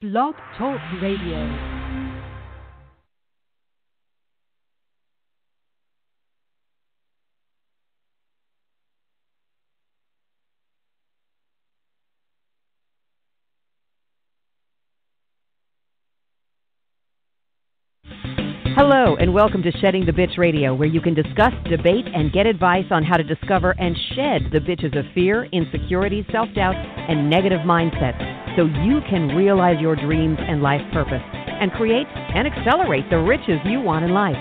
Blog Talk Radio. Hello, and welcome to Shedding the Bitch Radio, where you can discuss, debate, and get advice on how to discover and shed the bitches of fear, insecurity, self-doubt, and negative mindsets so you can realize your dreams and life purpose and create and accelerate the riches you want in life.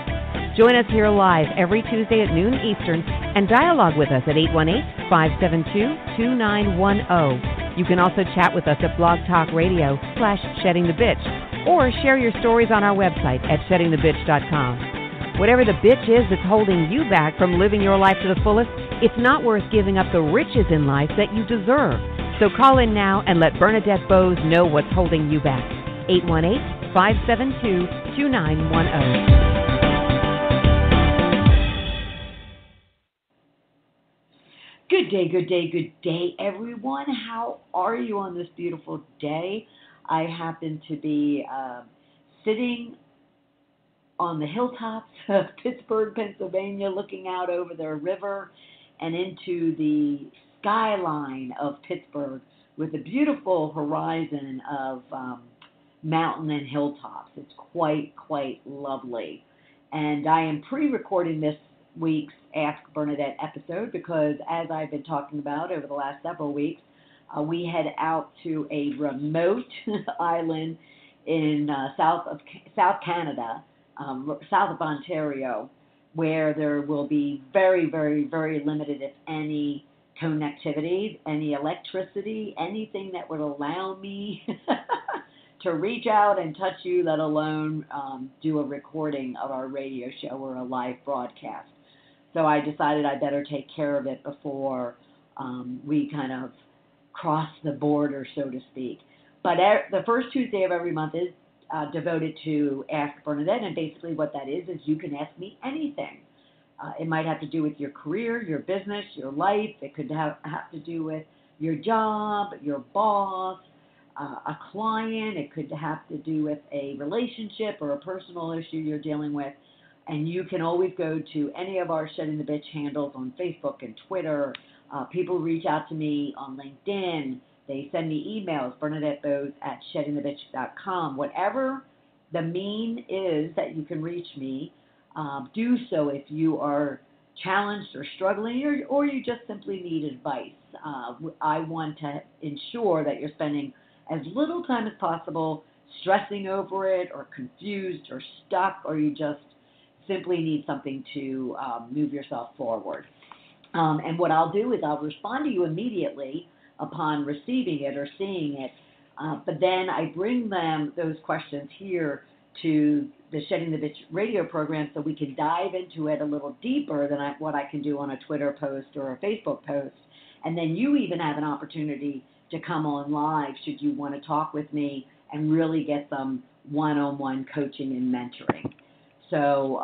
Join us here live every Tuesday at noon Eastern and dialogue with us at 818-572-2910. You can also chat with us at Blog Talk Radio /SheddingTheBitch. Or share your stories on our website at sheddingthebitch.com. Whatever the bitch is that's holding you back from living your life to the fullest, it's not worth giving up the riches in life that you deserve. So call in now and let Bernadette Boas know what's holding you back. 818-572-2910. Good day, everyone. How are you on this beautiful day? I happen to be sitting on the hilltops of Pittsburgh, Pennsylvania, looking out over the river and into the skyline of Pittsburgh with a beautiful horizon of mountain and hilltops. It's quite lovely. And I am pre-recording this week's Ask Bernadette episode because, as I've been talking about over the last several weeks, we head out to a remote island in South Canada, south of Ontario, where there will be very limited, if any, connectivity, any electricity, anything that would allow me to reach out and touch you, let alone do a recording of our radio show or a live broadcast. So I decided I better take care of it before we kind of cross the border, so to speak. But the first Tuesday of every month is devoted to Ask Bernadette, and basically what that is you can ask me anything. It might have to do with your career, your business, your life. It could have to do with your job, your boss, a client. It could have to do with a relationship or a personal issue you're dealing with. And you can always go to any of our Shedding the Bitch handles on Facebook and Twitter. People reach out to me on LinkedIn. They send me emails, BernadetteBoas@SheddingTheBitch.com. Whatever the mean is that you can reach me, do so if you are challenged or struggling or you just simply need advice. I want to ensure that you're spending as little time as possible stressing over it or confused or stuck, or you just simply need something to move yourself forward. And what I'll do is I'll respond to you immediately upon receiving it or seeing it, but then I bring those questions here to the Shedding the Bitch radio program so we can dive into it a little deeper than what I can do on a Twitter post or a Facebook post. And then you even have an opportunity to come on live should you want to talk with me and really get some one-on-one coaching and mentoring. So,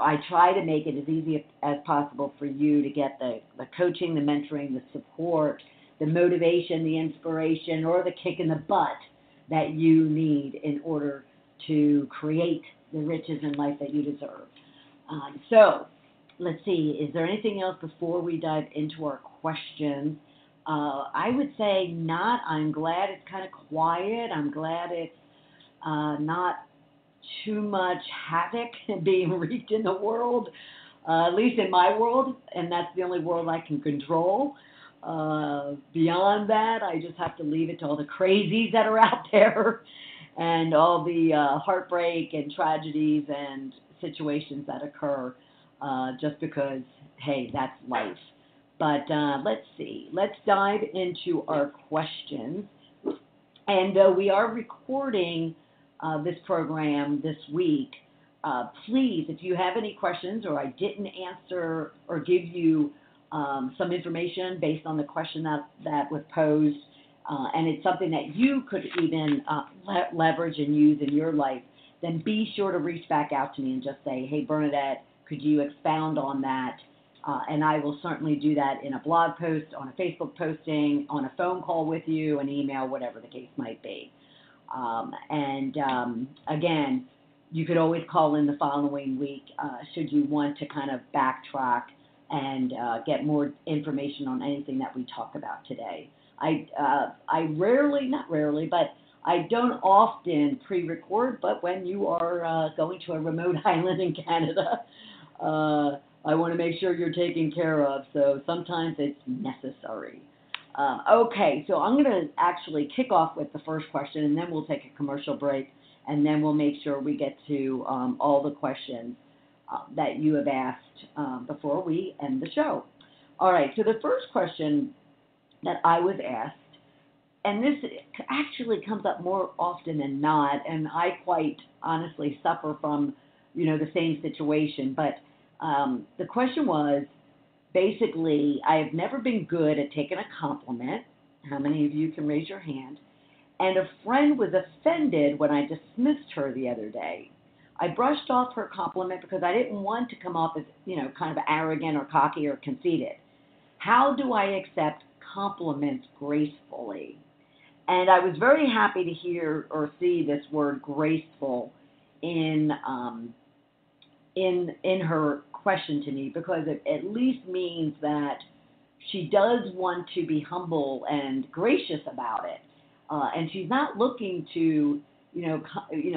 I try to make it as easy as possible for you to get the coaching, the mentoring, the support, the motivation, the inspiration, or the kick in the butt that you need in order to create the riches in life that you deserve. So, let's see, is there anything else before we dive into our questions? I would say not. I'm glad it's kind of quiet. I'm glad it's not too much havoc being wreaked in the world, at least in my world, and that's the only world I can control. Beyond that, I just have to leave it to all the crazies that are out there and all the heartbreak and tragedies and situations that occur just because, hey, that's life. But let's see. Let's dive into our questions. And we are recording this program this week. Please, if you have any questions or I didn't answer or give you some information based on the question that was posed, and it's something that you could even leverage and use in your life, then be sure to reach back out to me and just say, hey, Bernadette, could you expound on that? And I will certainly do that in a blog post, on a Facebook posting, on a phone call with you, an email, whatever the case might be. Again, you could always call in the following week should you want to kind of backtrack and get more information on anything that we talk about today. I rarely, not rarely, but I don't often pre-record, but when you are going to a remote island in Canada, I want to make sure you're taken care of, so sometimes it's necessary. Okay, so I'm going to actually kick off with the first question, and then we'll take a commercial break, and then we'll make sure we get to all the questions that you have asked before we end the show. All right, so the first question that I was asked, and this actually comes up more often than not, and I quite honestly suffer from, the same situation, but the question was, basically, I have never been good at taking a compliment. How many of you can raise your hand? And a friend was offended when I dismissed her the other day. I brushed off her compliment because I didn't want to come off as, kind of arrogant or cocky or conceited. How do I accept compliments gracefully? And I was very happy to hear or see this word graceful in her question to me, because it at least means that she does want to be humble and gracious about it, and she's not looking to,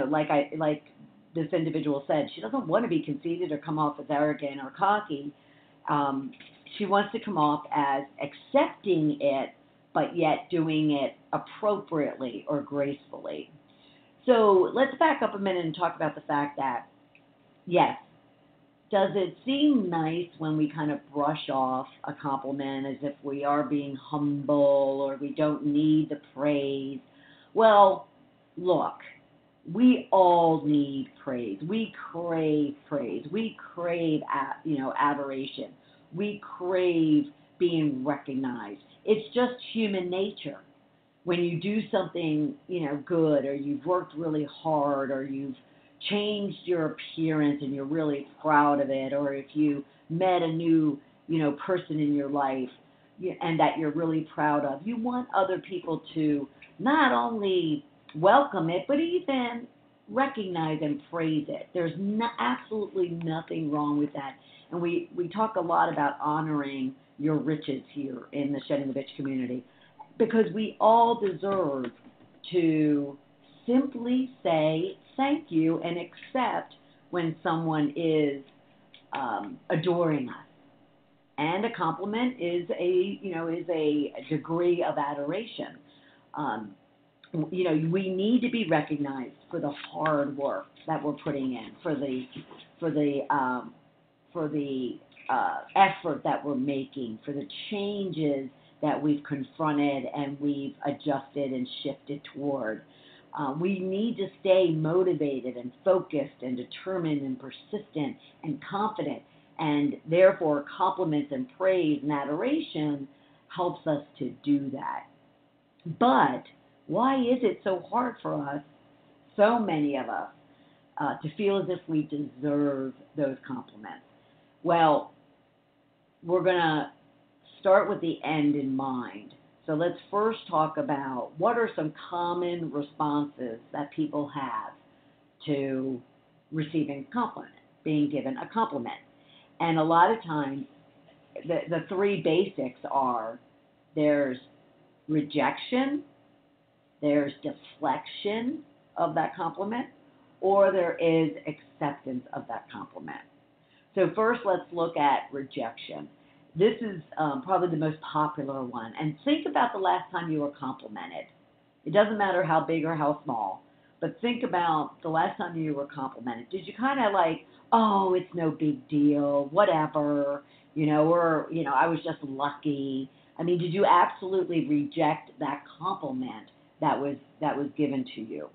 like this individual said, she doesn't want to be conceited or come off as arrogant or cocky. She wants to come off as accepting it, but yet doing it appropriately or gracefully. So let's back up a minute and talk about the fact that, yes, does it seem nice when we kind of brush off a compliment as if we are being humble or we don't need the praise? Well, look, we all need praise. We crave praise. We crave, adoration. We crave being recognized. It's just human nature. When you do something, good, or you've worked really hard, or you've changed your appearance and you're really proud of it, or if you met a new, person in your life and that you're really proud of, you want other people to not only welcome it, but even recognize and praise it. There's absolutely nothing wrong with that. And we talk a lot about honoring your riches here in the Shedding the Bitch community, because we all deserve to simply say thank you and accept when someone is adoring us. And a compliment is a degree of adoration. We need to be recognized for the hard work that we're putting in, for the effort that we're making, for the changes that we've confronted and we've adjusted and shifted toward. We need to stay motivated and focused and determined and persistent and confident, and therefore compliments and praise and adoration helps us to do that. But why is it so hard for us, so many of us, to feel as if we deserve those compliments? Well, we're going to start with the end in mind. So let's first talk about what are some common responses that people have to receiving a compliment, being given a compliment. And a lot of times, the three basics are: there's rejection, there's deflection of that compliment, or there is acceptance of that compliment. So first, let's look at rejection. This is probably the most popular one. And think about the last time you were complimented. It doesn't matter how big or how small, but think about the last time you were complimented. Did you kind of like, oh, it's no big deal, whatever, or, I was just lucky? I mean, did you absolutely reject that compliment that was given to you?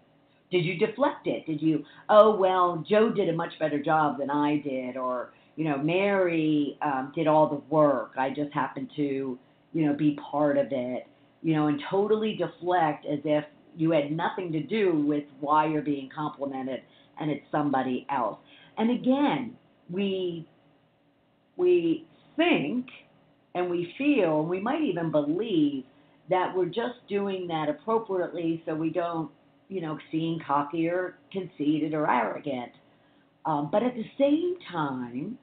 Did you deflect it? Did you, oh, well, Joe did a much better job than I did, or, Mary did all the work. I just happened to, be part of it, and totally deflect as if you had nothing to do with why you're being complimented and it's somebody else. And again, we think and we feel, and we might even believe that we're just doing that appropriately so we don't seem cocky or conceited or arrogant. But at the same time,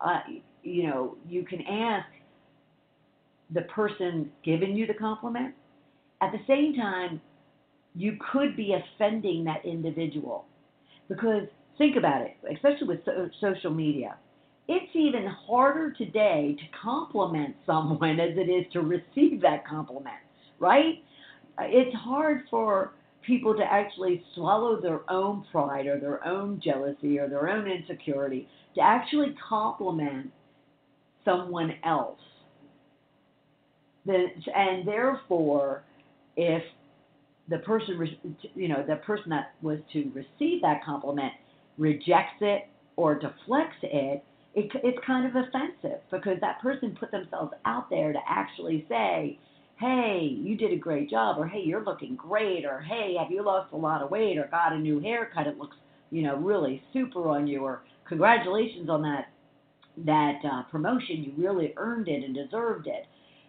uh, you can ask the person giving you the compliment. At the same time, you could be offending that individual. Because think about it, especially with social media. It's even harder today to compliment someone as it is to receive that compliment, right? It's hard for people to actually swallow their own pride or their own jealousy or their own insecurity to actually compliment someone else. And therefore, if the person that was to receive that compliment rejects it or deflects it, it's kind of offensive because that person put themselves out there to actually say, hey, you did a great job, or hey, you're looking great, or hey, have you lost a lot of weight, or got a new haircut, it looks, really super on you, or congratulations on that promotion, you really earned it and deserved it.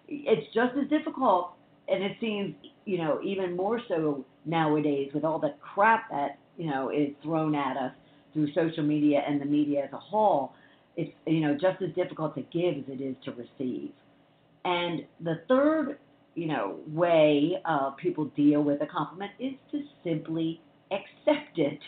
It's just as difficult, and it seems, even more so nowadays with all the crap that, is thrown at us through social media and the media as a whole. It's, just as difficult to give as it is to receive. And the third, way people deal with a compliment is to simply accept it.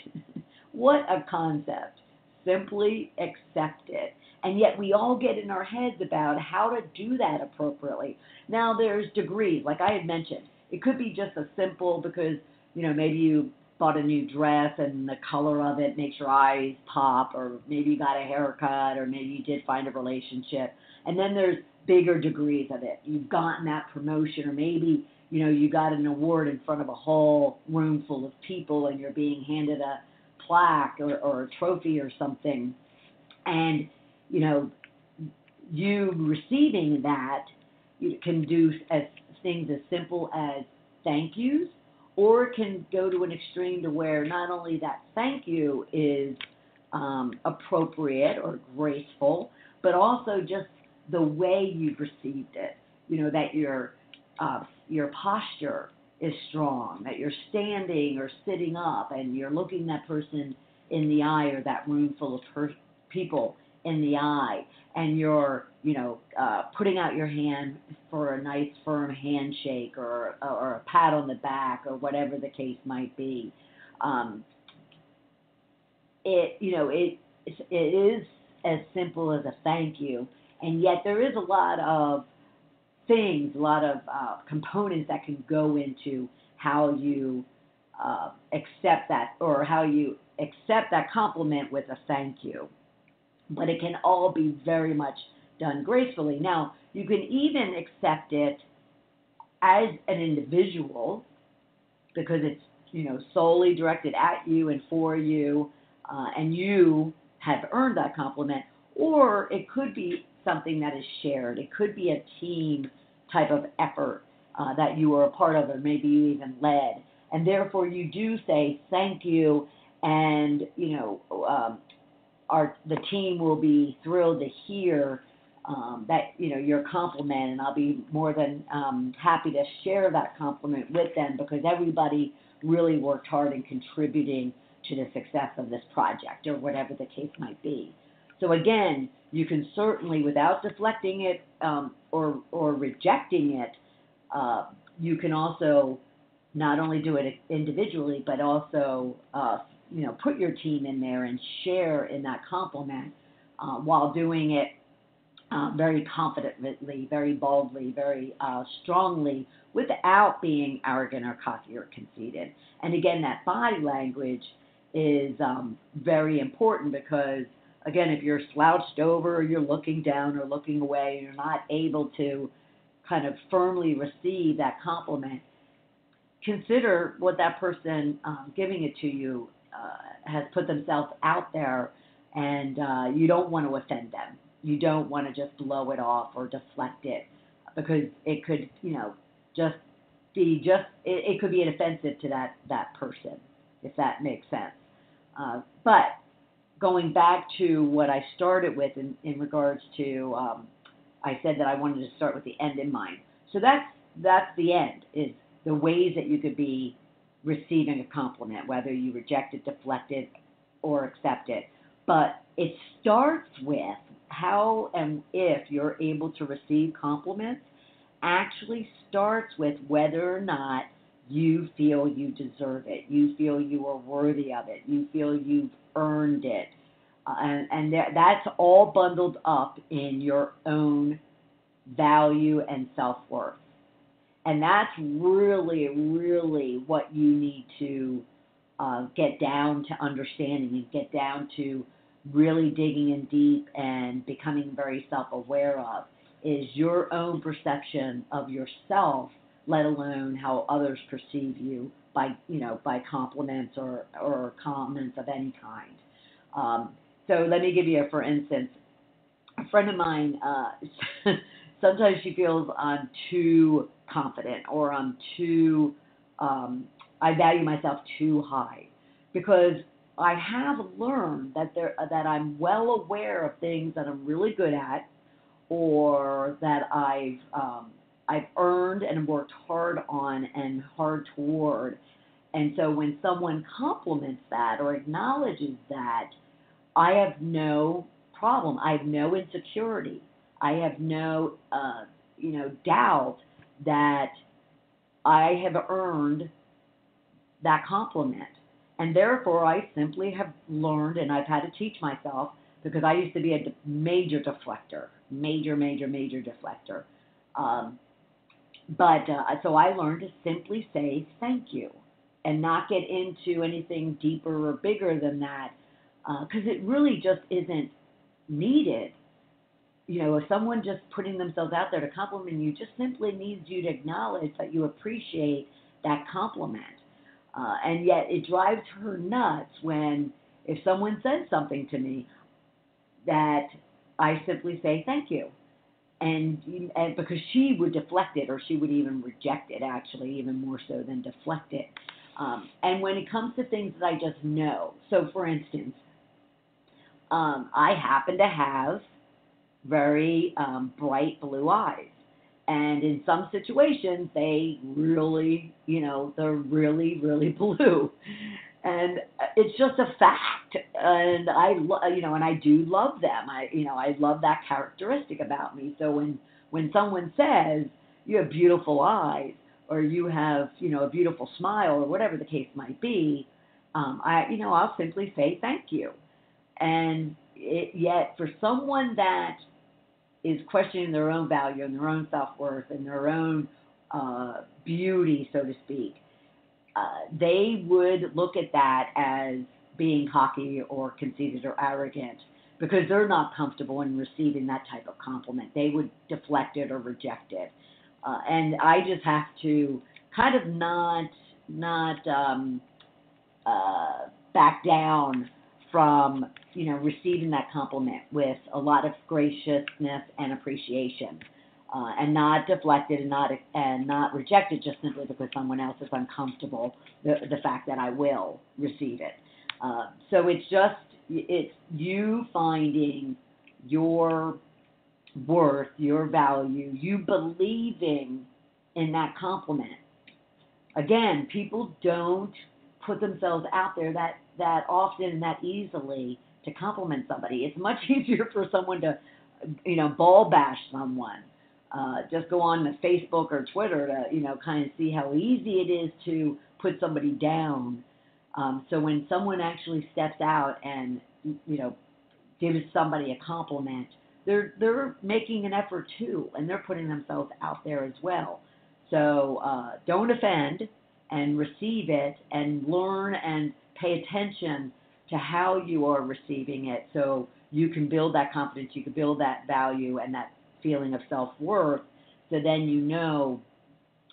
What a concept. Simply accept it. And yet we all get in our heads about how to do that appropriately. Now there's degrees, like I had mentioned. It could be just a simple because, maybe you bought a new dress and the color of it makes your eyes pop, or maybe you got a haircut, or maybe you did find a relationship. And then there's bigger degrees of it. You've gotten that promotion, or maybe, you got an award in front of a whole room full of people and you're being handed a plaque or a trophy or something. And, you receiving that, you can do things as simple as thank yous, or it can go to an extreme to where not only that thank you is appropriate or graceful, but also just the way you've received it. That your posture is strong, that you're standing or sitting up, and you're looking that person in the eye, or that room full of people in the eye, and you're putting out your hand for a nice firm handshake or a pat on the back or whatever the case might be. It is as simple as a thank you, and yet there is a lot of things, a lot of components that can go into how you accept that, or how you accept that compliment with a thank you. But it can all be very much done gracefully. Now, you can even accept it as an individual because it's, solely directed at you and for you, and you have earned that compliment. Or it could be something that is shared. It could be a team type of effort that you were a part of, or maybe you even led. And therefore, you do say thank you, and the team will be thrilled to hear that your compliment, and I'll be more than happy to share that compliment with them because everybody really worked hard in contributing to the success of this project or whatever the case might be. So again, you can certainly, without deflecting it or rejecting it, you can also not only do it individually, but also put your team in there and share in that compliment while doing it very confidently, very boldly, very strongly, without being arrogant or cocky or conceited. And again, that body language is very important because, again, if you're slouched over or you're looking down or looking away and you're not able to kind of firmly receive that compliment, consider what that person giving it to you has put themselves out there, and you don't want to offend them. You don't want to just blow it off or deflect it because it could, it could be an offensive to that person, if that makes sense. But going back to what I started with in regards to, I said that I wanted to start with the end in mind. So that's the end, is the ways that you could be receiving a compliment, whether you reject it, deflect it, or accept it. But it starts with how and if you're able to receive compliments, actually starts with whether or not you feel you deserve it, you feel you are worthy of it, you feel you've earned it. That's all bundled up in your own value and self-worth. And that's really, really what you need to get down to understanding and get down to really digging in deep and becoming very self-aware of is your own perception of yourself, let alone how others perceive you by, by compliments or comments of any kind. So let me give you for instance, a friend of mine, sometimes she feels I'm too confident or I value myself too high because I have learned that I'm well aware of things that I'm really good at or that I've earned and worked hard on and hard toward. And so when someone compliments that or acknowledges that, I have no problem. I have no insecurity. I have no, doubt that I have earned that compliment. And therefore, I simply have learned, and I've had to teach myself, because I used to be a major deflector, major deflector. So I learned to simply say thank you and not get into anything deeper or bigger than that, because it really just isn't needed. If someone just putting themselves out there to compliment you just simply needs you to acknowledge that you appreciate that compliment. And yet it drives her nuts if someone says something to me that I simply say thank you. And because she would deflect it or she would even reject it, actually, even more so than deflect it. And when it comes to things that I just know, so for instance, I happen to have very bright blue eyes. And in some situations, they really, they're really, really blue. And it's just a fact. And and I do love them. I love that characteristic about me. So when someone says you have beautiful eyes or you have, a beautiful smile or whatever the case might be, I'll simply say thank you. And yet for someone that is questioning their own value and their own self-worth and their own beauty, so to speak, they would look at that as being cocky or conceited or arrogant because they're not comfortable in receiving that type of compliment. They would deflect it or reject it. And I just have to kind of not back down from receiving that compliment with a lot of graciousness and appreciation, and not deflect it and not reject it just simply because someone else is uncomfortable. The fact that I will receive it. So it's you finding your worth, your value, you believing in that compliment. Again, people don't put themselves out there that often and that easily to compliment somebody. It's much easier for someone to, ball bash someone. Just go on to Facebook or Twitter to, kind of see how easy it is to put somebody down. So when someone actually steps out and, gives somebody a compliment, they're making an effort too, and they're putting themselves out there as well. So don't offend and receive it and learn and pay attention to how you are receiving it so you can build that confidence, you can build that value and that feeling of self-worth. So then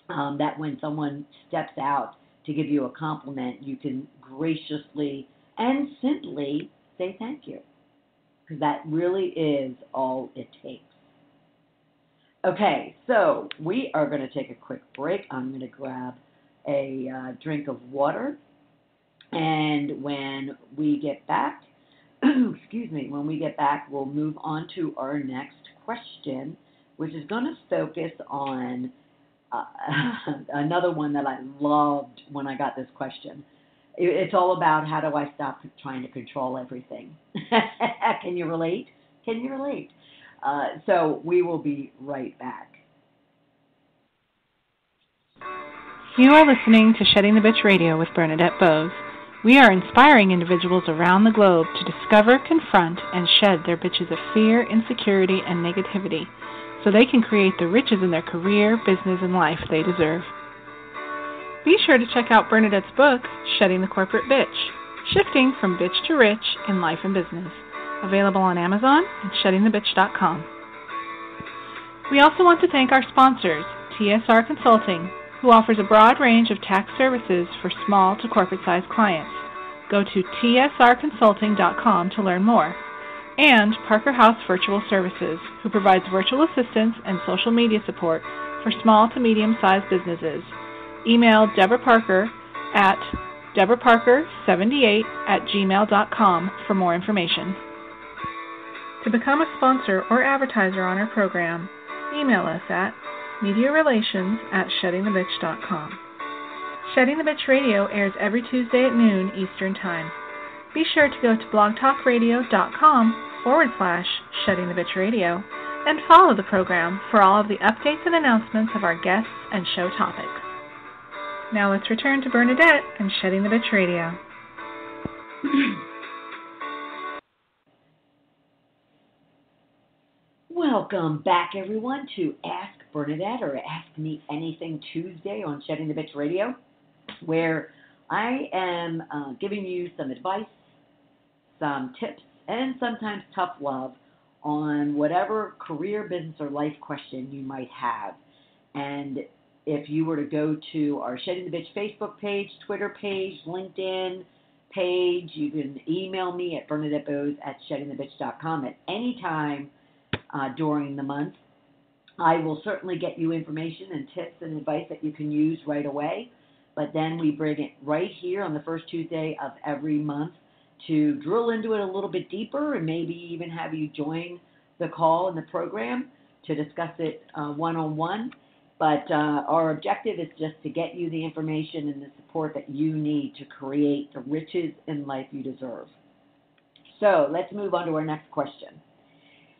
that when someone steps out to give you a compliment, you can graciously and simply say thank you, because that really is all it takes. Okay, so we are going to take a quick break. I'm going to grab a drink of water, and when we get back, we'll move on to our next question, which is going to focus on another one that I loved when I got this question. It's all about how do I stop trying to control everything. Can you relate? Can you relate? So we will be right back. You are listening to Shedding the Bitch Radio with Bernadette Boas. We are inspiring individuals around the globe to discover, confront, and shed their bitches of fear, insecurity, and negativity so they can create the riches in their career, business, and life they deserve. Be sure to check out Bernadette's book, Shedding the Corporate Bitch, Shifting from Bitch to Rich in Life and Business, available on Amazon and sheddingthebitch.com. We also want to thank our sponsors, TSR Consulting, who offers a broad range of tax services for small to corporate-sized clients. Go to tsrconsulting.com to learn more. And Parker House Virtual Services, who provides virtual assistance and social media support for small to medium-sized businesses. Email Deborah Parker at deborahparker78@gmail.com for more information. To become a sponsor or advertiser on our program, email us at mediarelations@sheddingthebitch.com. Shedding the Bitch Radio airs every Tuesday at noon Eastern Time. Be sure to go to blogtalkradio.com/Shedding the Bitch Radio and follow the program for all of the updates and announcements of our guests and show topics. Now let's return to Bernadette and Shedding the Bitch Radio. Welcome back, everyone, to Ask Bernadette or Ask Me Anything Tuesday on Shedding the Bitch Radio, where I am giving you some advice, some tips, and sometimes tough love on whatever career, business, or life question you might have. And if you were to go to our Shedding the Bitch Facebook page, Twitter page, LinkedIn page, you can email me at bernadettebows@sheddingthebitch.com at any time during the month. I will certainly get you information and tips and advice that you can use right away, but then we bring it right here on the first Tuesday of every month to drill into it a little bit deeper and maybe even have you join the call in the program to discuss it one-on-one. But our objective is just to get you the information and the support that you need to create the riches in life you deserve. So let's move on to our next question.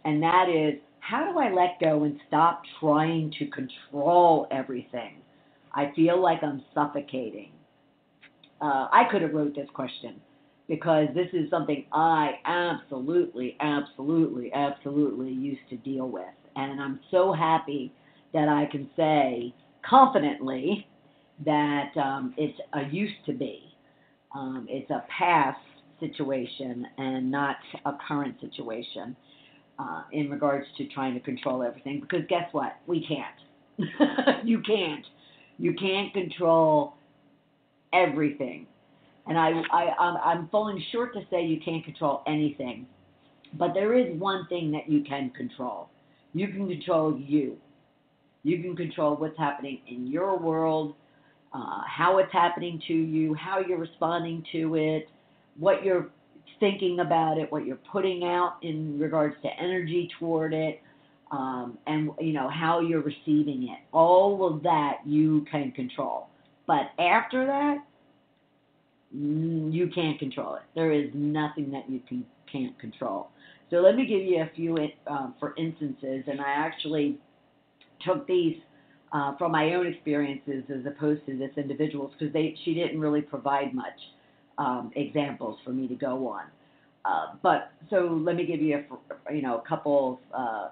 And that is, how do I let go and stop trying to control everything? I feel like I'm suffocating. I could have wrote this question because this is something I absolutely used to deal with. And I'm so happy that I can say confidently that it's a used to be. It's a past situation and not a current situation. In regards to trying to control everything, because guess what? We can't. You can't. You can't control everything. And I'm falling short to say you can't control anything. But there is one thing that you can control. You can control you. You can control what's happening in your world, how it's happening to you, how you're responding to it, what you're thinking about it, what you're putting out in regards to energy toward it, and how you're receiving it. All of that you can control. But after that, you can't control it. There is nothing that you can't control. So let me give you a few for instances, and I actually took these from my own experiences as opposed to this individual's, because she didn't really provide much examples for me to go on. But so let me give you a couple of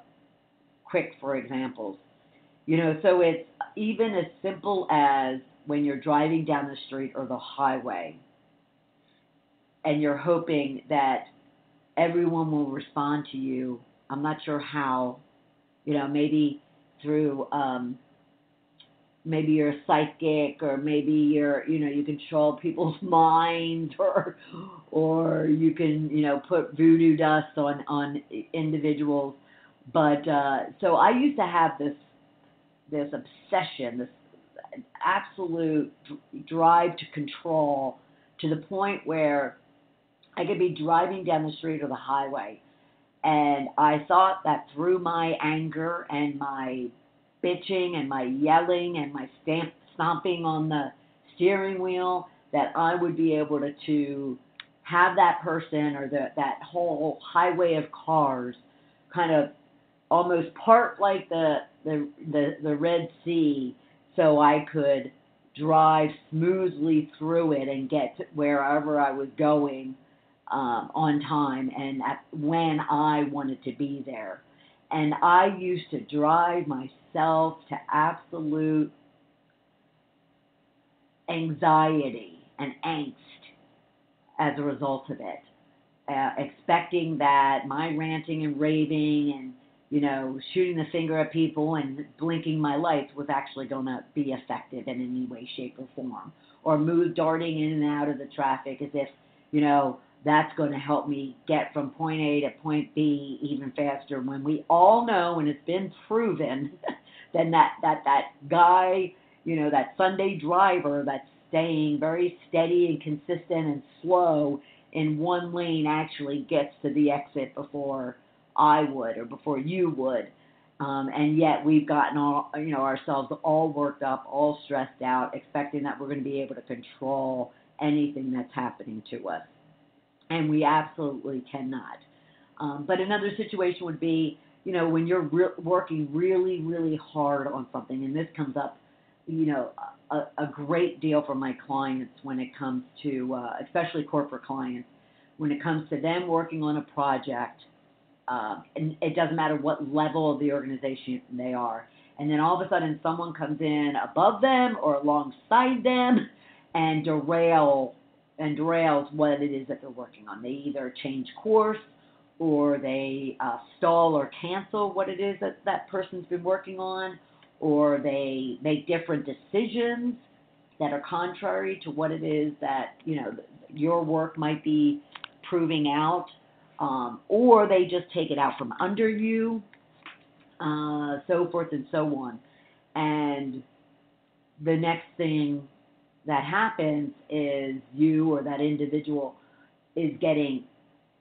quick for examples. So it's even as simple as when you're driving down the street or the highway, and you're hoping that everyone will respond to you. I'm not sure how. Maybe through. Maybe you're a psychic, or maybe you control people's minds, or you can, put voodoo dust on individuals. But so I used to have this obsession, this absolute drive to control, to the point where I could be driving down the street or the highway, and I thought that through my anger and my bitching and my yelling and my stomping on the steering wheel, that I would be able to have that person or that whole highway of cars kind of almost part like the Red Sea, so I could drive smoothly through it and get to wherever I was going on time and when I wanted to be there. And I used to drive myself to absolute anxiety and angst as a result of it, expecting that my ranting and raving and shooting the finger at people and blinking my lights was actually going to be effective in any way, shape, or form, or darting in and out of the traffic as if, that's going to help me get from point A to point B even faster, when we all know, and it's been proven, then that guy, that Sunday driver that's staying very steady and consistent and slow in one lane actually gets to the exit before I would or before you would. And yet we've gotten ourselves all worked up, all stressed out, expecting that we're going to be able to control anything that's happening to us. And we absolutely cannot. But another situation would be, when you're working really, really hard on something, and this comes up, a great deal for my clients when it comes to, especially corporate clients, when it comes to them working on a project, and it doesn't matter what level of the organization they are, and then all of a sudden someone comes in above them or alongside them and derails what it is that they're working on. They either change course or they stall or cancel what it is that person's been working on, or they make different decisions that are contrary to what it is that, your work might be proving out, or they just take it out from under you, so forth and so on. And the next thing that happens is you or that individual is getting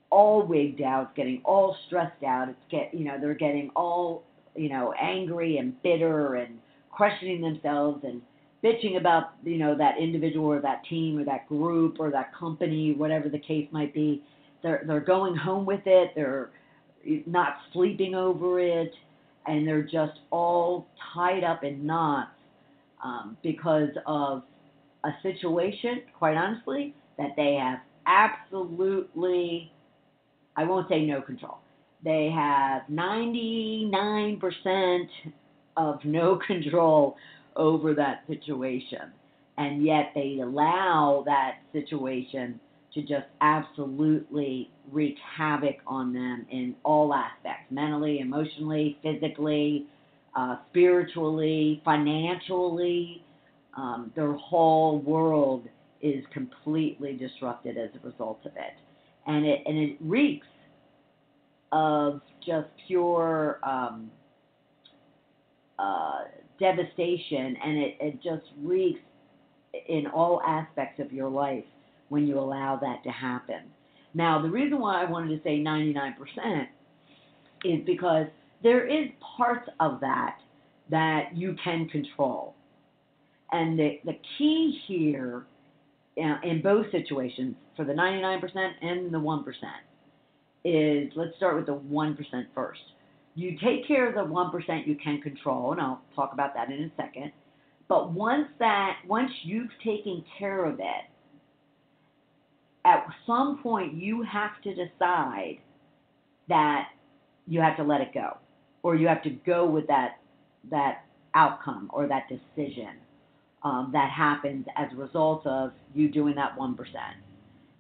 all wigged out, getting all stressed out. They're getting all, angry and bitter and questioning themselves and bitching about, that individual or that team or that group or that company, whatever the case might be. They're going home with it. They're not sleeping over it, and they're just all tied up in knots because of a situation, quite honestly, that they have absolutely, I won't say no control. They have 99% of no control over that situation, and yet they allow that situation to just absolutely wreak havoc on them in all aspects, mentally, emotionally, physically, spiritually, financially. Their whole world is completely disrupted as a result of it. And it reeks of just pure devastation, and it just reeks in all aspects of your life when you allow that to happen. Now, the reason why I wanted to say 99% is because there is parts of that you can control. And the key here in both situations, for the 99% and the 1%, is, let's start with the 1% first. You take care of the 1% you can control, and I'll talk about that in a second. But once you've taken care of it, at some point you have to decide that you have to let it go, or you have to go with that outcome or that decision that happens as a result of you doing that 1%.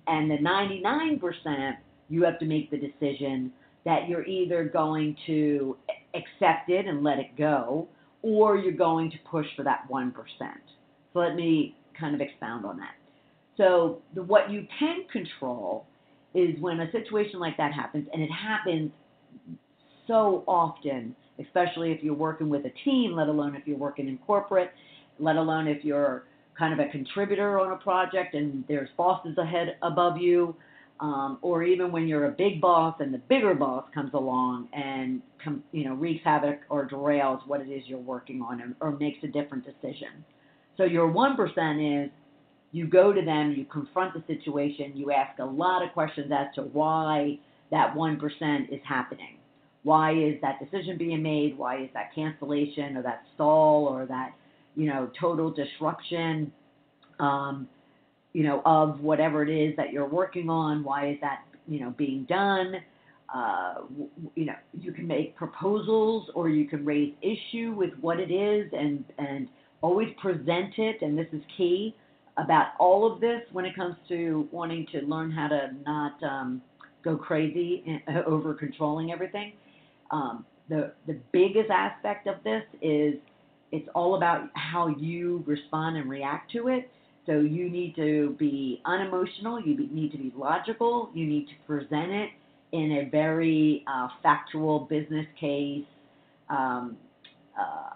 And the 99%, you have to make the decision that you're either going to accept it and let it go, or you're going to push for that 1%. So let me kind of expound on that. So what you can control is when a situation like that happens, and it happens so often, especially if you're working with a team, let alone if you're working in corporate, let alone if you're kind of a contributor on a project and there's bosses above you. or even when you're a big boss and the bigger boss comes along and wreaks havoc or derails what it is you're working on, or makes a different decision. So your 1% is you go to them, you confront the situation, you ask a lot of questions as to why that 1% is happening. Why is that decision being made? Why is that cancellation or that stall or that total disruption of whatever it is that you're working on? Why is that being done? You can make proposals, or you can raise issue with what it is, and always present it. And this is key about all of this when it comes to wanting to learn how to not go crazy and over controlling everything. The biggest aspect of this is it's all about how you respond and react to it. So you need to be unemotional, you need to be logical, you need to present it in a very factual business case,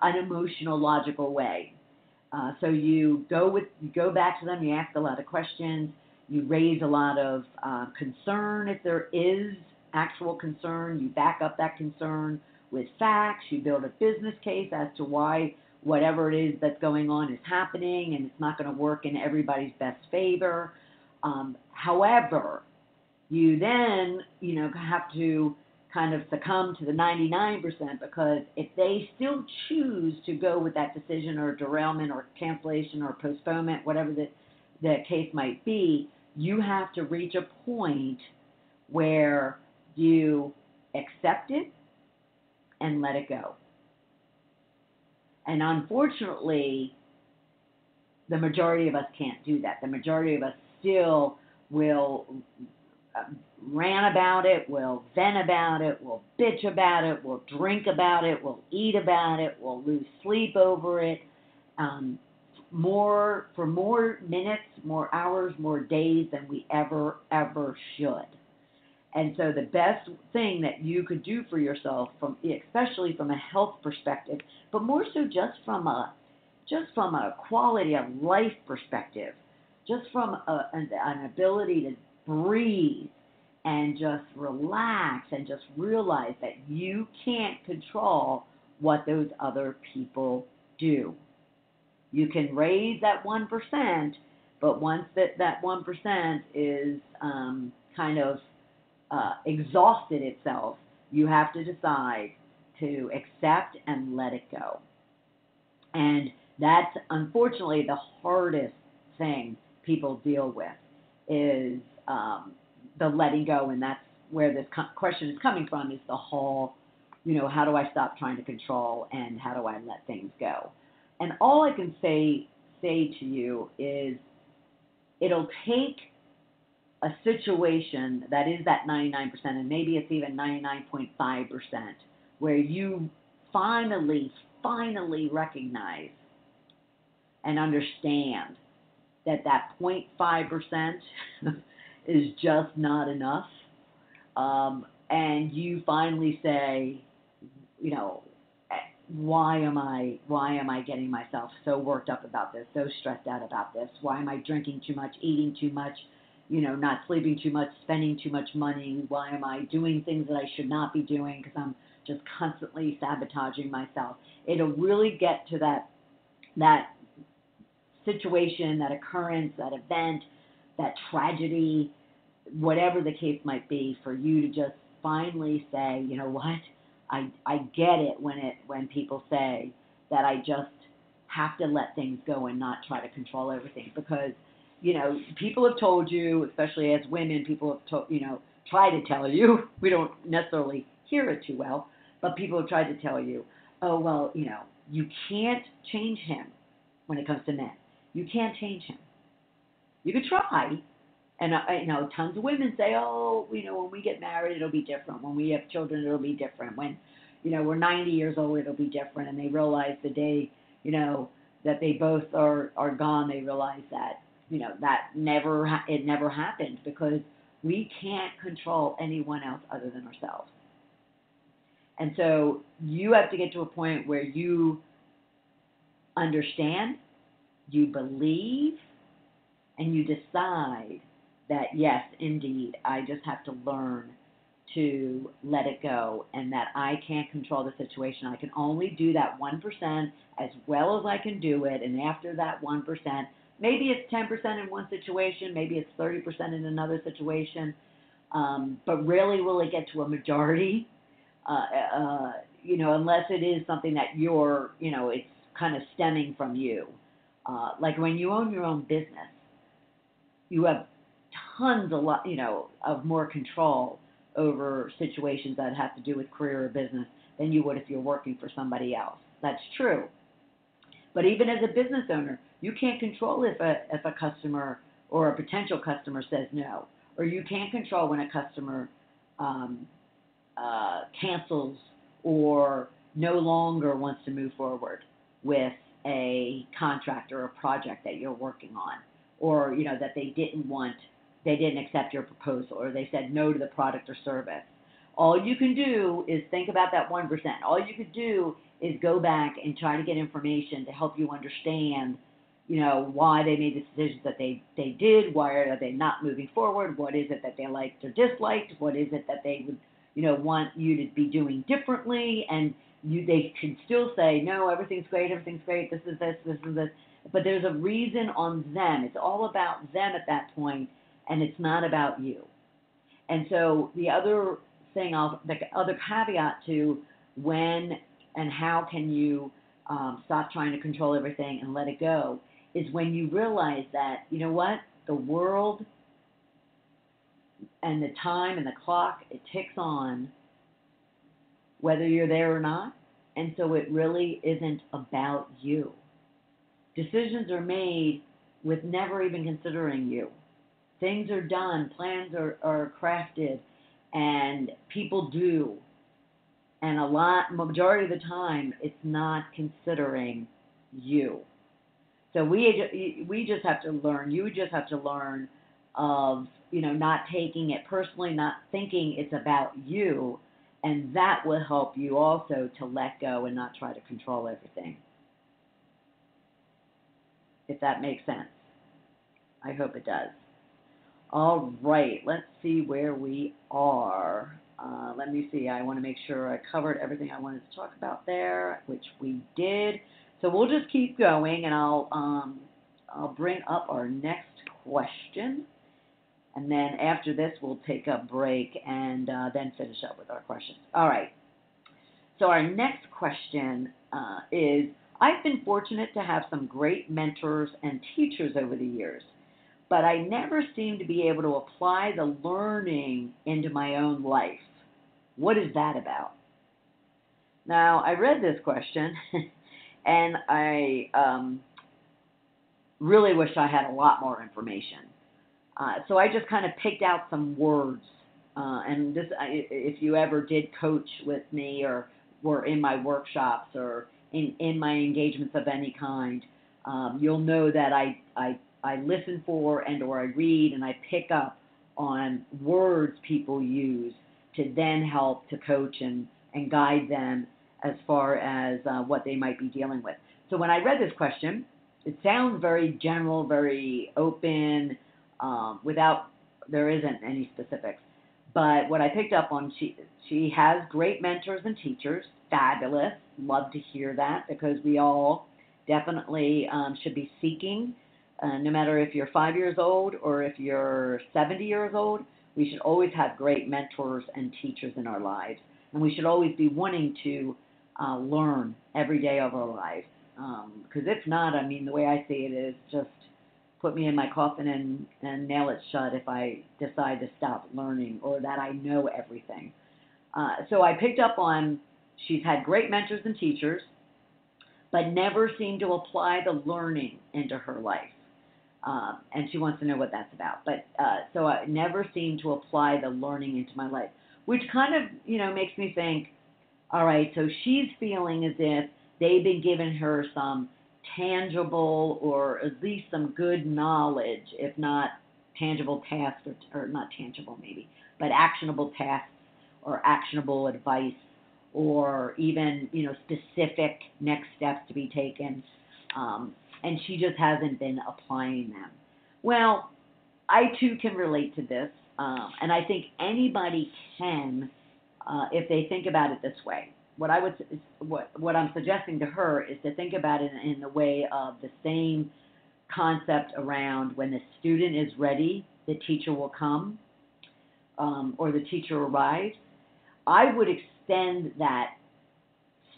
unemotional, logical way. So you go back to them, you ask a lot of questions, you raise a lot of concern if there is actual concern, you back up that concern with facts, you build a business case as to why whatever it is that's going on is happening, and it's not going to work in everybody's best favor. However, you then, have to kind of succumb to the 99%, because if they still choose to go with that decision or derailment or cancellation or postponement, whatever the case might be, you have to reach a point where you accept it and let it go. And unfortunately, the majority of us can't do that. The majority of us still will rant about it, will vent about it, will bitch about it, will drink about it, will eat about it, will lose sleep over it, for more minutes, more hours, more days than we ever should. And so the best thing that you could do for yourself, especially from a health perspective, but more so just from a quality of life perspective, just from an ability to breathe and just relax and just realize that you can't control what those other people do. You can raise that 1%, but once that 1% is kind of exhausted itself, you have to decide to accept and let it go. And that's unfortunately the hardest thing people deal with, is the letting go, and that's where this question is coming from, is the whole, how do I stop trying to control and how do I let things go? And all I can say to you is it'll take a situation that is that 99%, and maybe it's even 99.5%, where you finally recognize and understand that 0.5% is just not enough, and you finally say, why am I getting myself so worked up about this, so stressed out about this? Why am I drinking too much, eating too much, not sleeping too much, spending too much money? Why am I doing things that I should not be doing because I'm just constantly sabotaging myself? It'll really get to that situation, that occurrence, that event, that tragedy, whatever the case might be, for you to just finally say, you know what, I get it when people say that I just have to let things go and not try to control everything, because people have told you, especially as women, people have try to tell you, we don't necessarily hear it too well, but people have tried to tell you, oh, well, you can't change him when it comes to men. You can't change him. You could try. And, tons of women say, oh, when we get married, it'll be different. When we have children, it'll be different. When, we're 90 years old, it'll be different. And they realize the day, that they both are gone, they realize that, that it never happened, because we can't control anyone else other than ourselves. And so you have to get to a point where you understand, you believe, and you decide that yes, indeed, I just have to learn to let it go and that I can't control the situation. I can only do that 1% as well as I can do it. And after that 1%, maybe it's 10% in one situation, maybe it's 30% in another situation, but rarely will it get to a majority, unless it is something that it's kind of stemming from you. Like when you own your own business, you have tons of more control over situations that have to do with career or business than you would if you're working for somebody else. That's true. But even as a business owner, you can't control if a customer or a potential customer says no, or you can't control when a customer cancels or no longer wants to move forward with a contract or a project that you're working on, or that they didn't accept your proposal, or they said no to the product or service. All you can do is think about that 1%. All you could do is go back and try to get information to help you understand, why they made the decisions that they did, why are they not moving forward, what is it that they liked or disliked, what is it that they would, want you to be doing differently, and they could still say, no, everything's great, this is this, but there's a reason on them. It's all about them at that point, and it's not about you. And so the other caveat to when and how can you stop trying to control everything and let it go is when you realize that, the world and the time and the clock, it ticks on whether you're there or not. And so it really isn't about you. Decisions are made with never even considering you. Things are done, plans are crafted, and people do. And majority of the time, it's not considering you. So we just have to learn, you just have to learn of, not taking it personally, not thinking it's about you, and that will help you also to let go and not try to control everything. If that makes sense. I hope it does. All right, let's see where we are. Let me see. I want to make sure I covered everything I wanted to talk about there, which we did. So we'll just keep going, and I'll bring up our next question, and then after this we'll take a break and then finish up with our questions. All right. So our next question is, I've been fortunate to have some great mentors and teachers over the years, but I never seem to be able to apply the learning into my own life. What is that about? Now, I read this question, and I really wish I had a lot more information. So I just kind of picked out some words. And this, if you ever did coach with me or were in my workshops or in my engagements of any kind, you'll know that I listen for and or I read and I pick up on words people use to then help to coach and guide them as far as what they might be dealing with. So when I read this question, it sounds very general, very open, there isn't any specifics. But what I picked up on, she has great mentors and teachers, fabulous, love to hear that, because we all definitely should be seeking, no matter if you're 5 years old or if you're 70 years old, we should always have great mentors and teachers in our lives. And we should always be wanting to learn every day of our lives. Because if not, the way I see it is just put me in my coffin and nail it shut if I decide to stop learning or that I know everything. So I picked up on she's had great mentors and teachers, but never seemed to apply the learning into her life. And she wants to know what that's about. But so I never seem to apply the learning into my life, which kind of, makes me think, all right, so she's feeling as if they've been giving her some tangible or at least some good knowledge, if not tangible tasks, or not tangible maybe, but actionable tasks or actionable advice or even, specific next steps to be taken. And she just hasn't been applying them. Well, I too can relate to this, and I think anybody can if they think about it this way. What I'm suggesting to her is to think about it in the way of the same concept around when the student is ready, the teacher will come, or the teacher arrives. I would extend that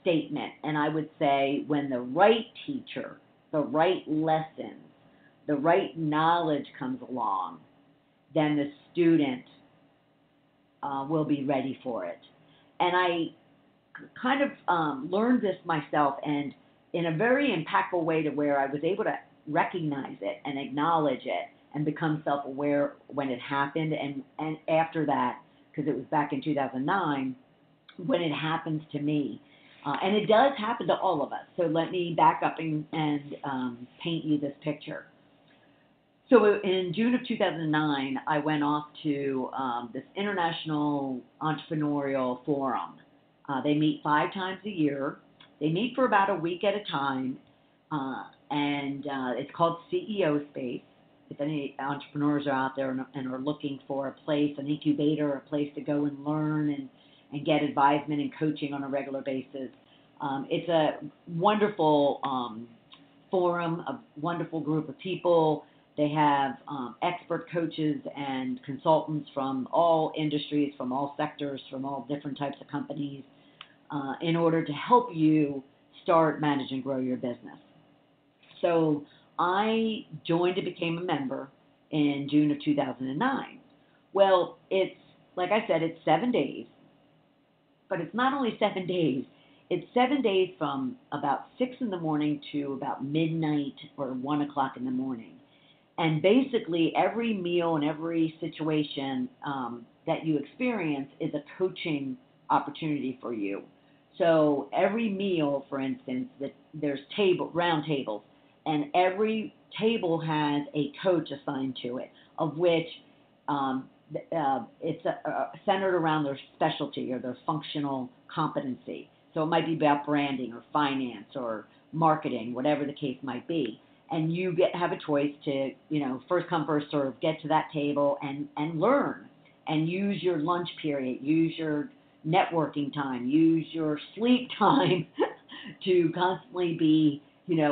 statement and I would say when the right teacher, the right lessons, the right knowledge comes along, then the student will be ready for it. And I kind of learned this myself, and in a very impactful way to where I was able to recognize it and acknowledge it and become self-aware when it happened. And after that, because it was back in 2009, when it happens to me. And it does happen to all of us. So let me back up and paint you this picture. So in June of 2009, I went off to this international entrepreneurial forum. They meet 5 times a year. They meet for about a week at a time, and it's called CEO Space. If any entrepreneurs are out there and are looking for a place, an incubator, a place to go and learn and get advisement and coaching on a regular basis, it's a wonderful forum, a wonderful group of people. They have expert coaches and consultants from all industries, from all sectors, from all different types of companies, in order to help you start, manage, and grow your business. So I joined and became a member in June of 2009. Well, it's, like I said, it's 7 days, but it's not only 7 days. It's 7 days from about 6 in the morning to about midnight or 1 o'clock in the morning. And basically every meal and every situation that you experience is a coaching opportunity for you. So every meal, for instance, there's round tables, and every table has a coach assigned to it, of which it's centered around their specialty or their functional competency. So it might be about branding or finance or marketing, whatever the case might be. And you have a choice to, first come, first serve, get to that table and learn and use your lunch period, use your networking time, use your sleep time to constantly be,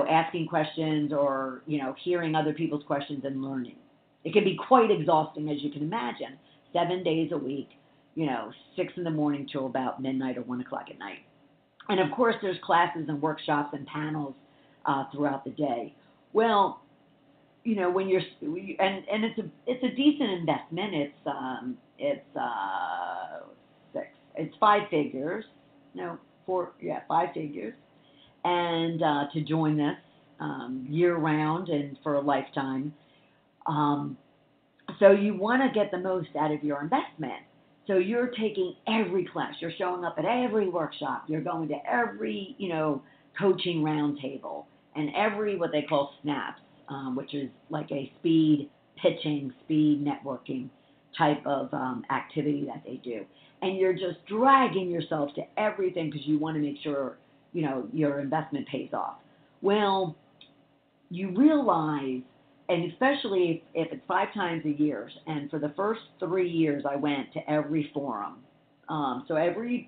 asking questions or, hearing other people's questions and learning. It can be quite exhausting, as you can imagine, 7 days a week, 6 in the morning till about midnight or 1 o'clock at night. And of course, there's classes and workshops and panels throughout the day. Well, when you're and it's a decent investment. It's 5 figures. No, 4. Yeah, 5 figures. And to join this year round and for a lifetime. So you want to get the most out of your investment. So you're taking every class. You're showing up at every workshop. You're going to every, coaching roundtable and every what they call snaps, which is like a speed pitching, speed networking type of activity that they do. And you're just dragging yourself to everything because you want to make sure, your investment pays off. Well, you realize, and especially if it's 5 times a year, and for the first 3 years I went to every forum. So every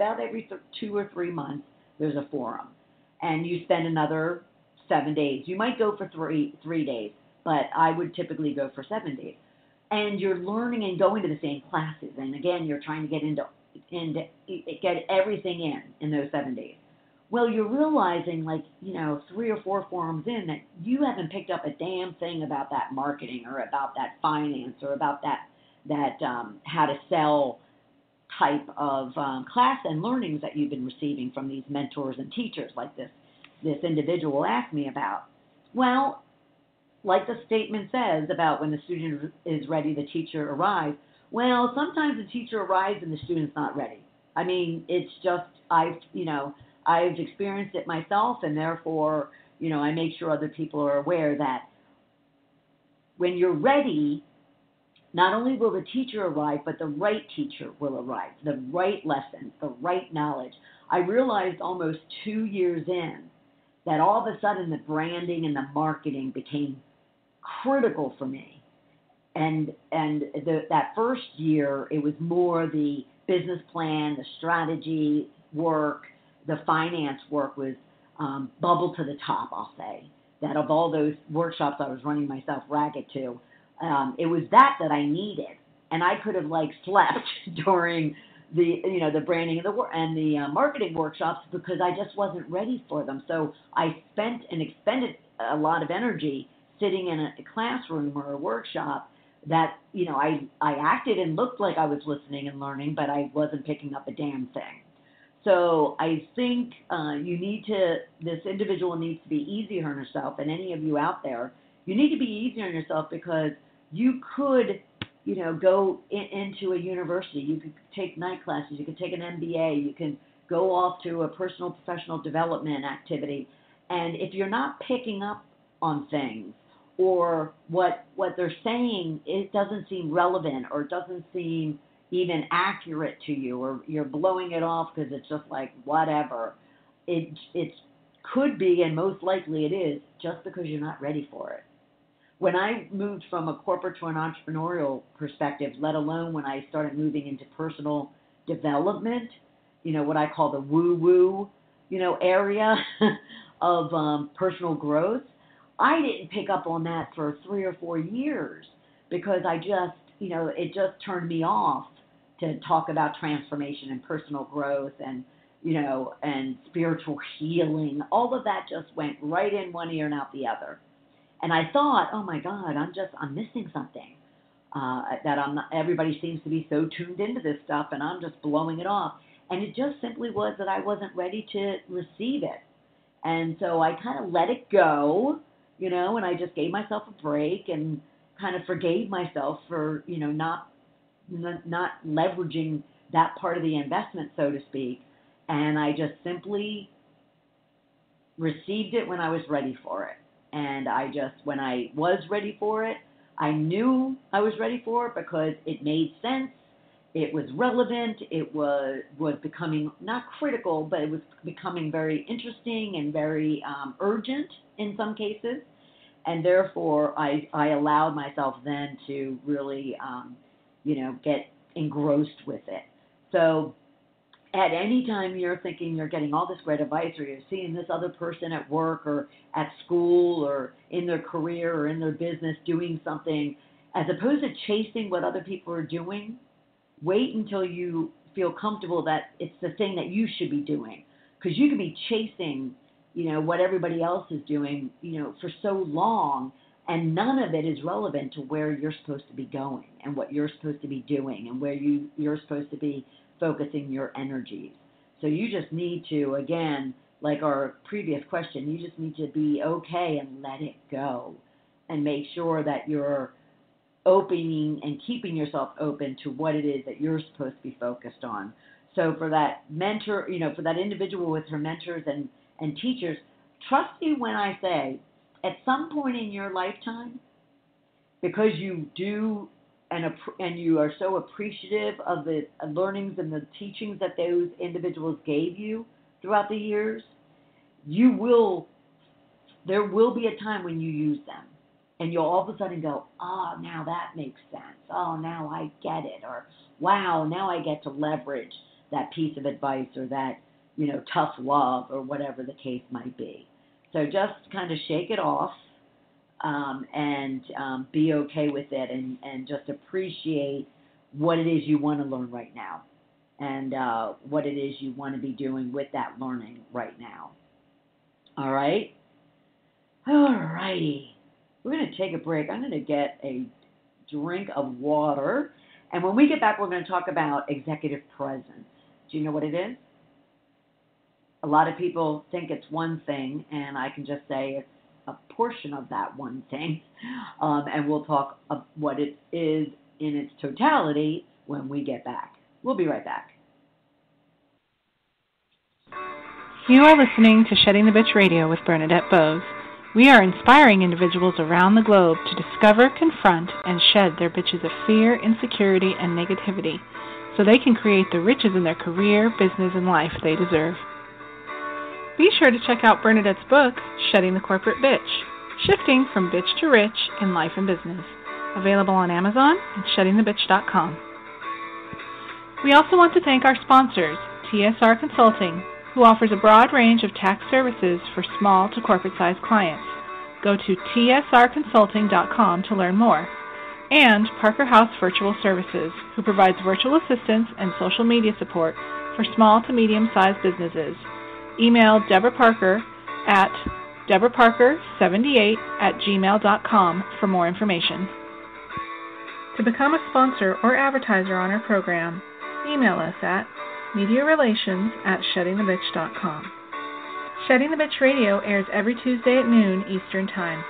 2 or 3 months there's a forum, and you spend another 7 days. You might go for 3 days, but I would typically go for 7 days. And you're learning and going to the same classes, and again you're trying to get get everything in those 7 days. Well, you're realizing, 3 or 4 forums in, that you haven't picked up a damn thing about that marketing or about that finance or about that how to sell type of class and learnings that you've been receiving from these mentors and teachers like this individual asked me about. Well, like the statement says about when the student is ready, the teacher arrives. Well, sometimes the teacher arrives and the student's not ready. I mean, it's just, I've experienced it myself, and therefore, I make sure other people are aware that when you're ready, not only will the teacher arrive, but the right teacher will arrive, the right lessons, the right knowledge. I realized almost 2 years in that all of a sudden the branding and the marketing became critical for me. That first year, it was more the business plan, the strategy work, the finance work was bubble to the top, I'll say. That of all those workshops I was running myself ragged to, it was that I needed. And I could have like slept during the branding and the marketing workshops because I just wasn't ready for them. So I spent and expended a lot of energy sitting in a classroom or a workshop that, I acted and looked like I was listening and learning, but I wasn't picking up a damn thing. So I think this individual needs to be easier on herself, and any of you out there, you need to be easier on yourself because you could, go into a university. You could take night classes. You could take an MBA. You can go off to a personal professional development activity. And if you're not picking up on things or what they're saying, it doesn't seem relevant or doesn't seem even accurate to you, or you're blowing it off because it's just like whatever. It could be, and most likely it is, just because you're not ready for it. When I moved from a corporate to an entrepreneurial perspective, let alone when I started moving into personal development, what I call the woo-woo, area of personal growth, I didn't pick up on that for 3 or 4 years because I just, it just turned me off to talk about transformation and personal growth and, and spiritual healing. All of that just went right in one ear and out the other. And I thought, oh my God, I'm missing something. That I'm not, everybody seems to be so tuned into this stuff and I'm just blowing it off. And it just simply was that I wasn't ready to receive it. And so I kind of let it go, and I just gave myself a break and kind of forgave myself for, not leveraging that part of the investment, so to speak. And I just simply received it when I was ready for it. And when I was ready for it, I knew I was ready for it because it made sense. It was relevant. It was becoming not critical, but it was becoming very interesting and very urgent in some cases. And therefore, I allowed myself then to really, get engrossed with it. So at any time you're thinking you're getting all this great advice, or you're seeing this other person at work or at school or in their career or in their business doing something, as opposed to chasing what other people are doing, wait until you feel comfortable that it's the thing that you should be doing. Because you can be chasing, what everybody else is doing, for so long, and none of it is relevant to where you're supposed to be going and what you're supposed to be doing and where you're supposed to be focusing your energies. So you just need to, again, like our previous question, you just need to be okay and let it go and make sure that you're opening and keeping yourself open to what it is that you're supposed to be focused on. So for that mentor, for that individual with her mentors and teachers, trust me when I say, at some point in your lifetime, because you do and you are so appreciative of the learnings and the teachings that those individuals gave you throughout the years, there will be a time when you use them. And you'll all of a sudden go, oh, now that makes sense. Oh, now I get it. Or, wow, now I get to leverage that piece of advice or that, tough love or whatever the case might be. So just kind of shake it off and be okay with it and just appreciate what it is you want to learn right now and what it is you want to be doing with that learning right now. All right? All righty. We're going to take a break. I'm going to get a drink of water. And when we get back, we're going to talk about executive presence. Do you know what it is? A lot of people think it's one thing, and I can just say it's a portion of that one thing. And we'll talk of what it is in its totality when we get back. We'll be right back. You are listening to Shedding the Bitch Radio with Bernadette Boas. We are inspiring individuals around the globe to discover, confront, and shed their bitches of fear, insecurity, and negativity so they can create the riches in their career, business, and life they deserve. Be sure to check out Bernadette's book, Shedding the Corporate Bitch, Shifting from Bitch to Rich in Life and Business. available on Amazon and SheddingTheBitch.com. We also want to thank our sponsors, TSR Consulting, who offers a broad range of tax services for small to corporate-sized clients. Go to tsrconsulting.com to learn more. And Parker House Virtual Services, who provides virtual assistance and social media support for small to medium-sized businesses. Email Deborah Parker at deborahparker78@gmail.com for more information. To become a sponsor or advertiser on our program, email us at mediarelations@sheddingthebitch.com. Shedding the Bitch Radio airs every Tuesday at noon Eastern Time.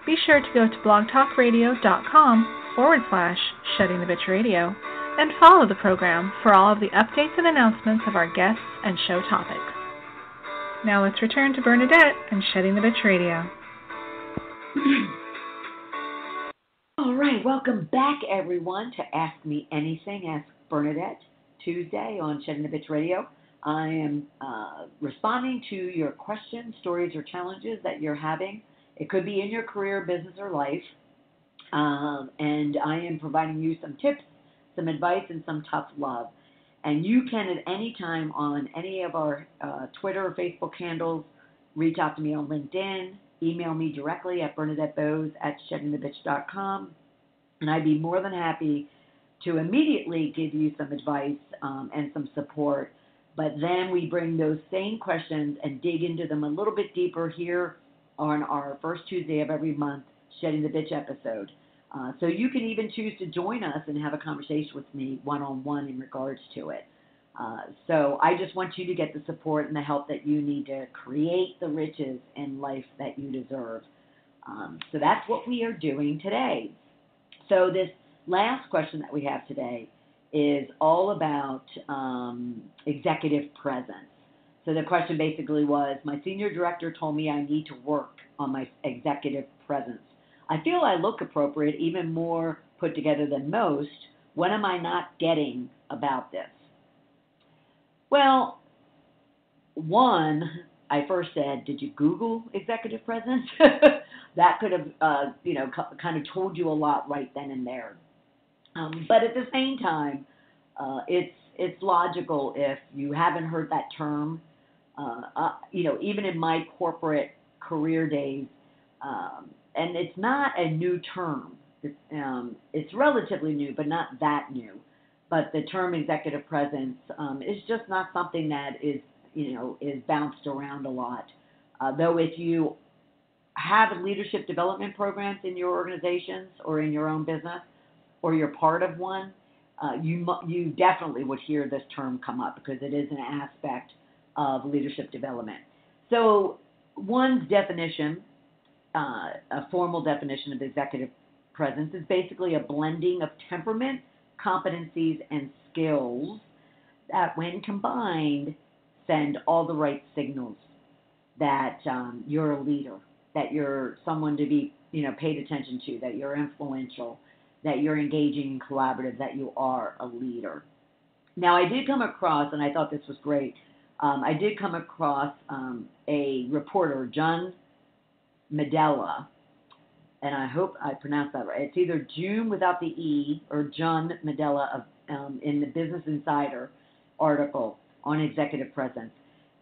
Be sure to go to blogtalkradio.com/Shedding the Bitch Radio and follow the program for all of the updates and announcements of our guests and show topics. Now let's return to Bernadette and Shedding the Bitch Radio. All right, welcome back, everyone, to Ask Me Anything, Ask Bernadette, Tuesday on Shedding the Bitch Radio. I am responding to your questions, stories, or challenges that you're having. It could be in your career, business, or life. And I am providing you some tips, some advice, and some tough love. And you can at any time on any of our Twitter or Facebook handles reach out to me on LinkedIn, email me directly at BernadetteBoas@SheddingTheBitch.com, and I'd be more than happy to immediately give you some advice and some support. But then we bring those same questions and dig into them a little bit deeper here on our first Tuesday of every month, Shedding the Bitch episode. So you can even choose to join us and have a conversation with me one-on-one in regards to it. So I just want you to get the support and the help that you need to create the riches in life that you deserve. So that's what we are doing today. So this last question that we have today is all about executive presence. So the question basically was, my senior director told me I need to work on my executive presence. I feel I look appropriate, even more put together than most. What am I not getting about this? Well, one, I first said, did you Google executive presence? That could have, kind of told you a lot right then and there. But at the same time, it's logical if you haven't heard that term. Even in my corporate career days, and it's not a new term. It's relatively new, but not that new. But the term executive presence is just not something that is bounced around a lot. Though if you have leadership development programs in your organizations or in your own business, or you're part of one, you definitely would hear this term come up because it is an aspect of leadership development. So one's definition, a formal definition of executive presence, is basically a blending of temperament, competencies, and skills that, when combined, send all the right signals that you're a leader, that you're someone to be paid attention to, that you're influential, that you're engaging and collaborative, that you are a leader. Now, I did come across, and I thought this was great, I did come across a reporter, John Medella, and I hope I pronounced that right. It's either June without the E or John Medella in the Business Insider article on executive presence.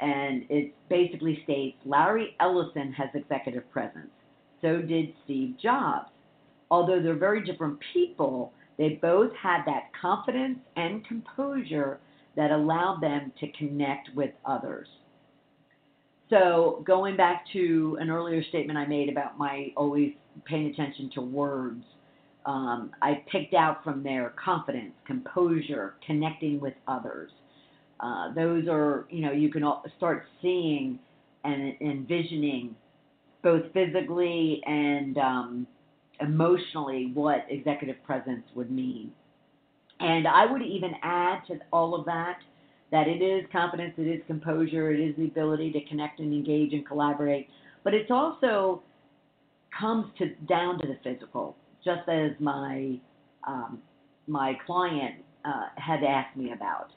And it basically states, Larry Ellison has executive presence. So did Steve Jobs. Although they're very different people, they both had that confidence and composure that allowed them to connect with others. So going back to an earlier statement I made about my always paying attention to words, I picked out from there confidence, composure, connecting with others. Those are, you can start seeing and envisioning both physically and emotionally what executive presence would mean. And I would even add to all of that it is confidence, it is composure, it is the ability to connect and engage and collaborate, but it's also comes down to the physical, just as my client had asked me about.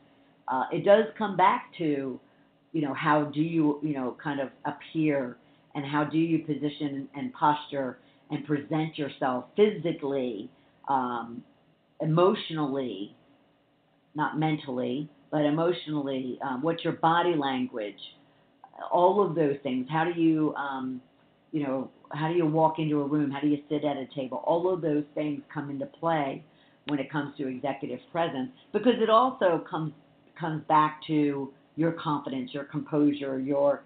It does come back to, how do you, kind of appear, and how do you position and posture and present yourself physically um, emotionally, not mentally, but emotionally, what's your body language, all of those things. How do you, how do you walk into a room? How do you sit at a table? All of those things come into play when it comes to executive presence, because it also comes back to your confidence, your composure, your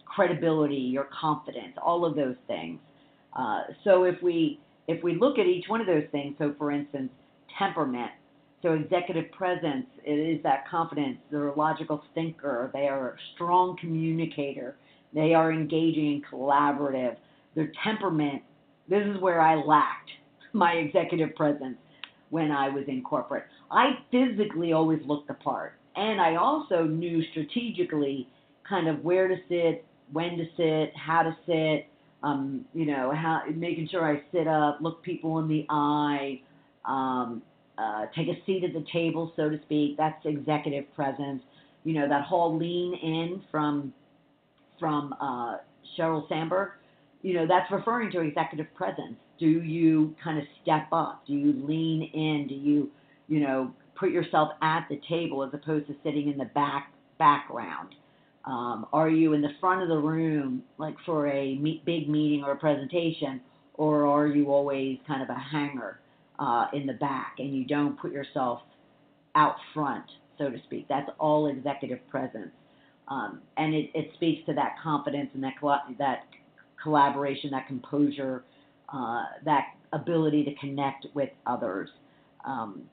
credibility, your confidence, all of those things. So if we look at each one of those things, so for instance, temperament. So executive presence, it is that confidence. They're a logical thinker. They are a strong communicator. They are engaging and collaborative. Their temperament, this is where I lacked my executive presence when I was in corporate. I physically always looked the part. And I also knew strategically kind of where to sit, when to sit, how to sit, how making sure I sit up, look people in the eye, take a seat at the table, so to speak. That's executive presence. That whole lean in from Sheryl Sandberg. That's referring to executive presence. Do you kind of step up? Do you lean in? Do you, put yourself at the table as opposed to sitting in the background? Are you in the front of the room, like for a big meeting or a presentation, or are you always kind of a hanger in the back and you don't put yourself out front, so to speak? That's all executive presence. And it speaks to that confidence and that collaboration, that composure, that ability to connect with others.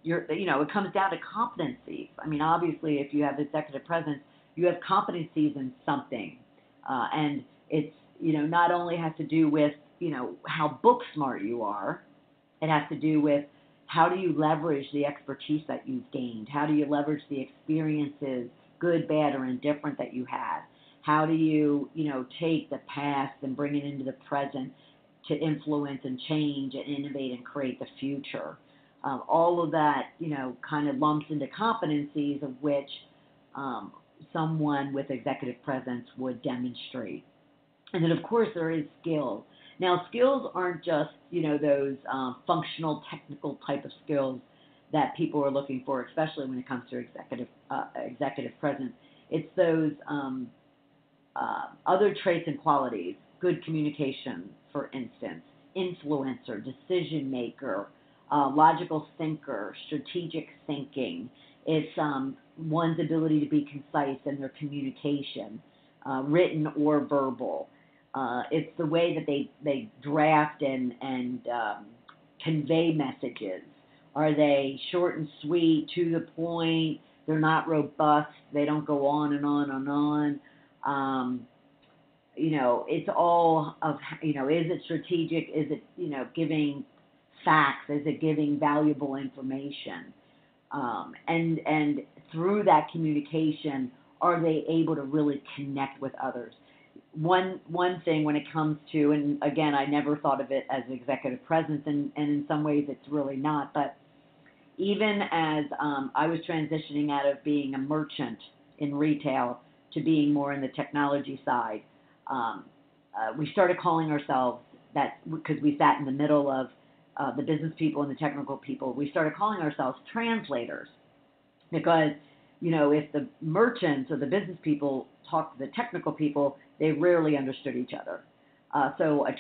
It comes down to competencies. I mean, obviously, if you have executive presence, you have competencies in something, and it's not only has to do with how book smart you are. It has to do with how do you leverage the expertise that you've gained? How do you leverage the experiences, good, bad, or indifferent, that you had? How do you, take the past and bring it into the present to influence and change and innovate and create the future? All of that, kind of lumps into competencies of which someone with executive presence would demonstrate. And then, of course, there is skill. Now, skills aren't just, those functional, technical type of skills that people are looking for, especially when it comes to executive presence. It's those other traits and qualities: good communication, for instance, influencer, decision maker, logical thinker, strategic thinking. It's one's ability to be concise in their communication, written or verbal. It's the way that they draft and convey messages. Are they short and sweet, to the point? They're not robust. They don't go on and on and on. It's all of, is it strategic? Is it, giving facts? Is it giving valuable information? And through that communication, are they able to really connect with others? One thing when it comes to, and again, I never thought of it as executive presence, and in some ways it's really not, but even as I was transitioning out of being a merchant in retail to being more in the technology side, we started calling ourselves that, because we sat in the middle of the business people and the technical people. We started calling ourselves translators, because if the merchants or the business people talked to the technical people, they rarely understood each other. So a